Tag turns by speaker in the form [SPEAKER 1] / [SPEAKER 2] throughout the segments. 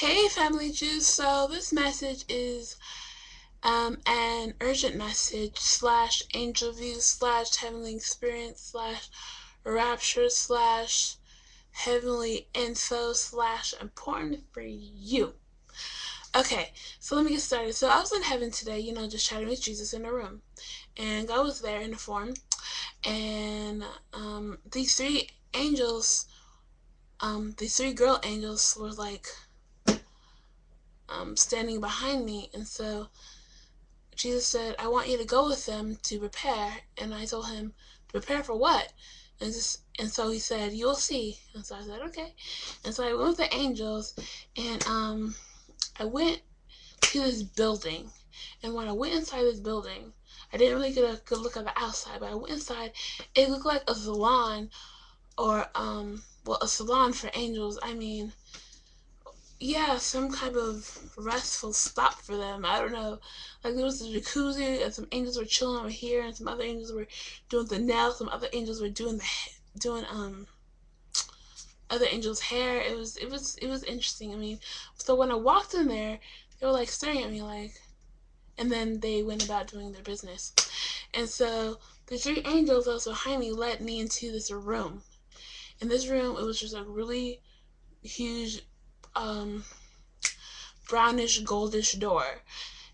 [SPEAKER 1] Hey, Family Juice. So this message is an urgent message slash angel view slash heavenly experience slash rapture slash heavenly info slash important for you. Okay, so let me get started. So I was in heaven today, just chatting with Jesus in a room, and God was there in the form, and these three angels, these three girl angels were like standing behind me, and so Jesus said, I want you to go with them to prepare. And I told him, prepare for what? And so he said, you'll see. And so I said, okay. And so I went with the angels, and I went to this building. And when I went inside this building, I didn't really get a good look at the outside, but I went inside. It looked like a salon, or a salon for angels. I mean, yeah, some kind of restful stop for them. I don't know. Like there was a jacuzzi, and some angels were chilling over here, and some other angels were doing the nails. Some other angels were doing other angels' hair. It was interesting. I mean, so when I walked in there, they were like staring at me like, and then they went about doing their business. And so the three angels that was behind me led me into this room. In this room, it was just a really huge um brownish goldish door.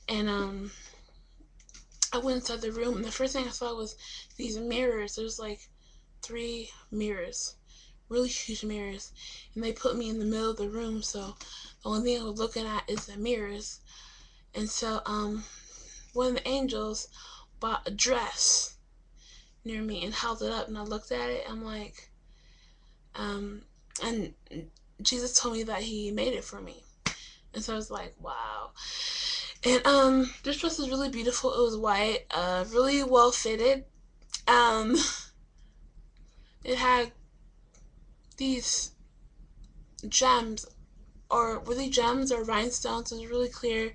[SPEAKER 1] And I went inside the room, and the first thing I saw was these mirrors. There's like three mirrors, really huge mirrors, and they put me in the middle of the room. So the only thing I was looking at is the mirrors. And so one of the angels bought a dress near me and held it up, and I looked at it. I'm like, and Jesus told me that He made it for me, and so I was like, wow. And this dress is really beautiful. It was white, really well fitted. Um, it had these gems, or really gems or rhinestones. It was really clear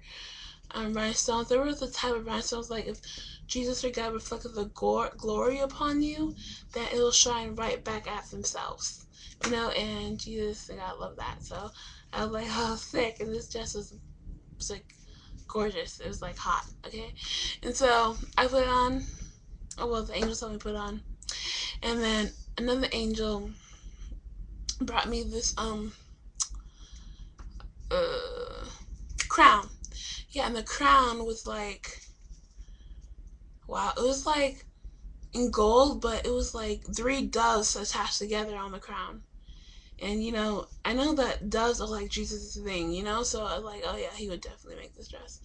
[SPEAKER 1] rhinestones. There were the type of rhinestones like if Jesus or God reflected the glory upon you, that it will shine right back at themselves. And Jesus and God love that. So I was like, oh, sick. And this dress was like gorgeous. It was like hot, okay? And so I put it on. Oh, well, the angel told me to put it on. And then another angel brought me this uh crown. Yeah, and the crown was like, wow, it was like in gold, but it was like three doves attached together on the crown. And I know that doves are like Jesus' thing, so I was like, oh yeah, he would definitely make this dress.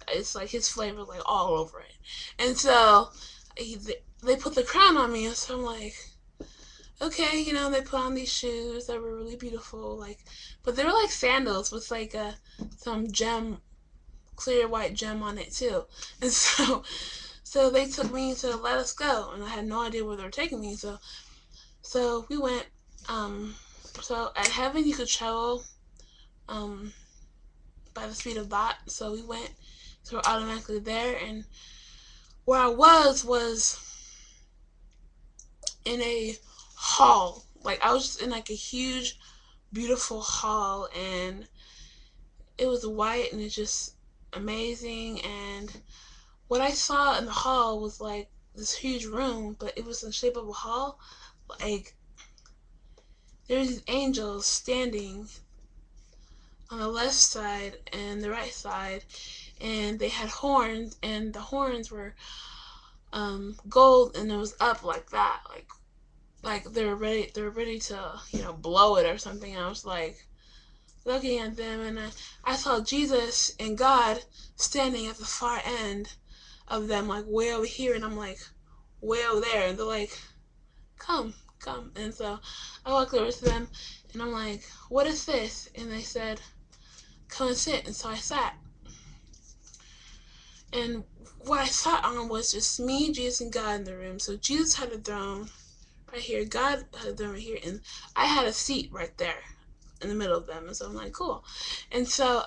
[SPEAKER 1] It's like his flavor like all over it. And so they put the crown on me, and so I'm like, okay, they put on these shoes that were really beautiful, like, but they were like sandals with like some gem, clear white gem on it too. And so they took me to let us go, and I had no idea where they were taking me. So we went. Um, so at heaven you could travel um by the speed of thought. So we went. So we're automatically there, and where I was in a hall. Like I was just in like a huge, beautiful hall, and it was white, and it's just amazing. And what I saw in the hall was like this huge room, but it was in the shape of a hall. Like there was these angels standing on the left side and the right side, and they had horns, and the horns were gold, and it was up like that, like they were ready to blow it or something. And I was like looking at them, and I saw Jesus and God standing at the far end of them, like way over here, and I'm like way over there, and they're like, come, come. And so I walked over to them, and I'm like, what is this? And they said, come and sit. And so I sat, and what I sat on was just me, Jesus, and God in the room. So Jesus had a throne right here, God had a throne right here, and I had a seat right there in the middle of them. And so I'm like, cool. And so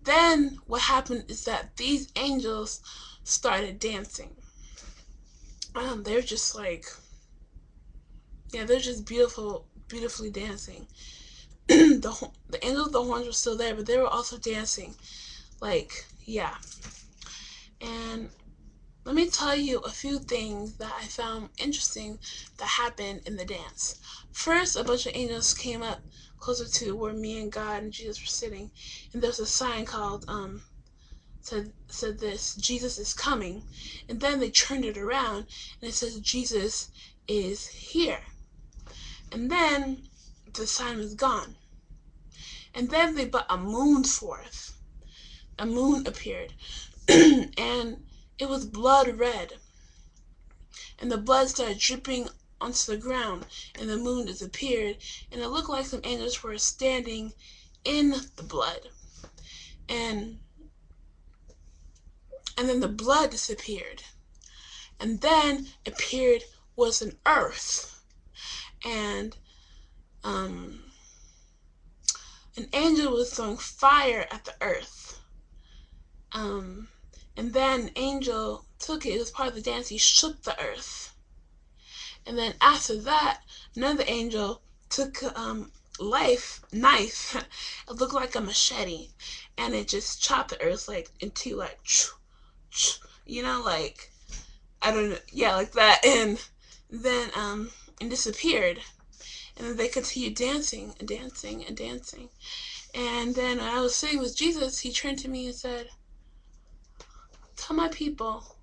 [SPEAKER 1] then what happened is that these angels started dancing. They're just like, yeah, they're just beautifully dancing. the angels of the horns were still there, but they were also dancing. Like, yeah. And let me tell you a few things that I found interesting that happened in the dance. First, a bunch of angels came up closer to where me and God and Jesus were sitting, and there was a sign called said this: Jesus is coming. And then they turned it around and it says Jesus is here. And then the sign was gone. And then they brought a moon forth. A moon appeared. And it was blood red. And the blood started dripping onto the ground, and the moon disappeared, and it looked like some angels were standing in the blood. And then the blood disappeared. And then appeared was an earth. And an angel was throwing fire at the earth. And then Angel took it. It was part of the dance. He shook the earth. And then after that, another angel took knife. It looked like a machete, and it just chopped the earth like into like, like, I don't know, yeah, like that, and then and disappeared. And then they continued dancing and dancing and dancing. And then when I was sitting with Jesus, he turned to me and said, "Tell my people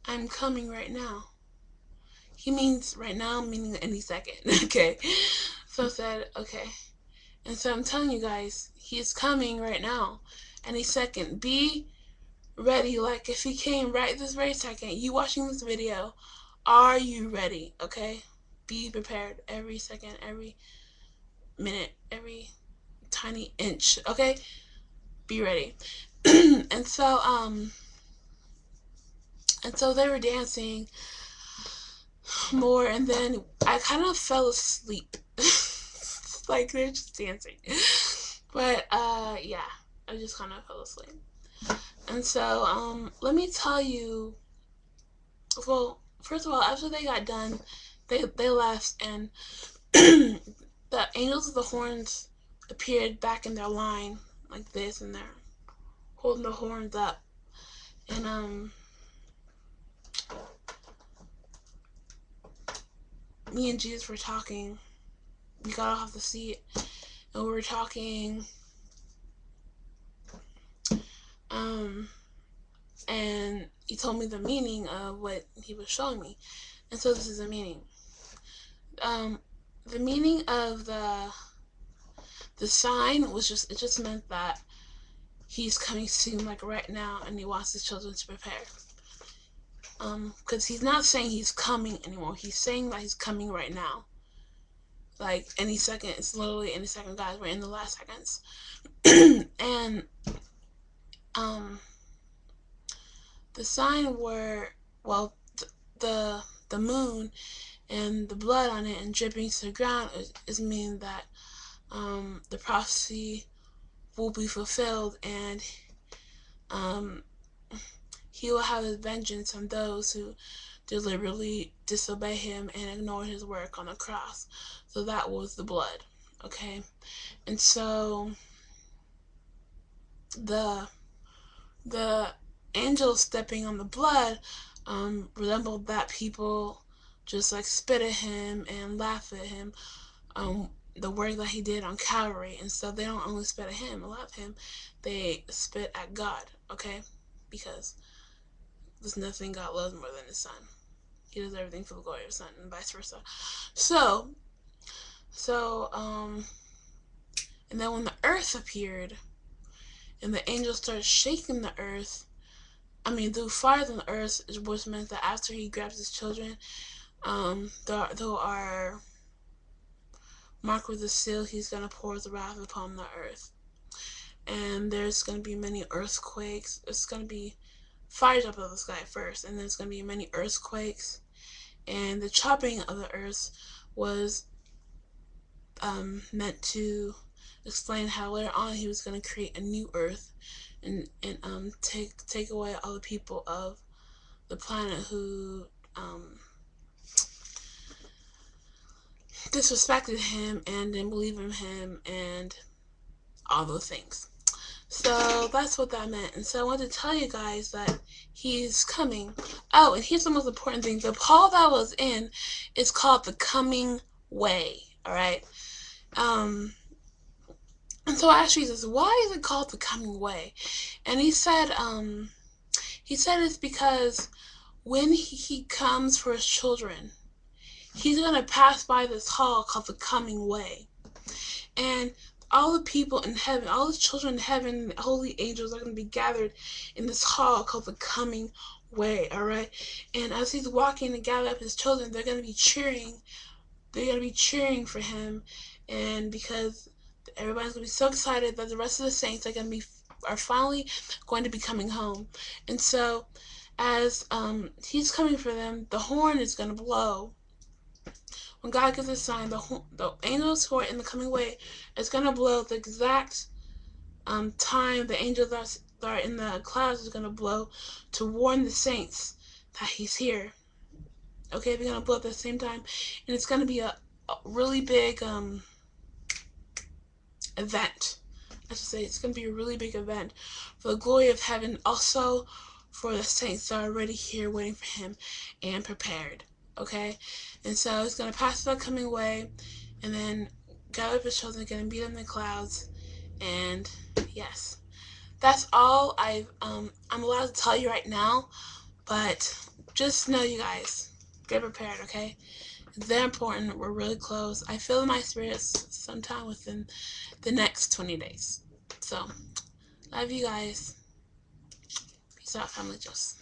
[SPEAKER 1] I'm coming right now." He means right now, meaning any second. Okay. So I said, okay. And so I'm telling you guys, he is coming right now, any second. Be ready. Like, if he came right this very second, you watching this video, are you ready? Okay? Be prepared every second, every minute, every tiny inch. Okay? Be ready. and so they were dancing more, and then I kind of fell asleep. Like, they're just dancing. But yeah, I just kind of fell asleep. And so let me tell you, well, first of all, after they got done, they left, and the angels of the horns appeared back in their line like this, and they're holding the horns up. And me and Jesus were talking. We got off the seat and we were talking. And he told me the meaning of what he was showing me. And so this is the meaning. The meaning of the sign was it just meant that he's coming soon, like right now, and he wants his children to prepare. Because he's not saying he's coming anymore. He's saying that he's coming right now. Like, any second. It's literally any second, guys. We're in the last seconds. And the sign were, well, the moon and the blood on it and dripping to the ground is meaning that the prophecy will be fulfilled, and he will have his vengeance on those who deliberately disobey him and ignore his work on the cross. So that was the blood, okay? And so the angel stepping on the blood resembled that people just like spit at him and laugh at him, the work that he did on Calvary. And so they don't only spit at him and laugh at him, they spit at God, okay? Because there's nothing God loves more than his son. He does everything for the glory of his son, and vice versa. So and then when the earth appeared and the angel started shaking the earth, the fire on the earth, which meant that after he grabs his children, there are marked with a seal. He's going to pour his wrath upon the earth. And there's going to be many earthquakes. It's going to be fires up of the sky first, and there's going to be many earthquakes. And the chopping of the earth was meant to explain how later on he was going to create a new earth and take away all the people of the planet who disrespected him and didn't believe in him and all those things. So that's what that meant. And so I wanted to tell you guys that he's coming. Oh, and here's the most important thing. The Paul that was in is called the Coming Way. All right. And so I asked Jesus, why is it called the Coming Way? And he said it's because when he comes for his children, he's going to pass by this hall called the Coming Way. And all the people in heaven, all the children in heaven, holy angels are going to be gathered in this hall called the Coming Way, all right? And as he's walking and gathering up his children, they're going to be cheering. They're going to be cheering for him, and because everybody's going to be so excited that the rest of the saints are finally going to be coming home. And so as he's coming for them, the horn is going to blow. When God gives a sign, the angels who are in the coming way is going to blow the exact time the angels that are in the clouds is going to blow to warn the saints that he's here. Okay, they're going to blow at the same time, and it's going to be a really big event. I should say it's going to be a really big event for the glory of heaven, also for the saints that are already here waiting for him and prepared. Okay, and so it's going to pass the coming way, and then gather up his children again and be them in the clouds. And yes, that's all I'm allowed to tell you right now. But just know, you guys, get prepared. Okay, it's very important. We're really close. I feel in my spirits sometime within the next 20 days. So, love you guys. Peace out, Family Juice.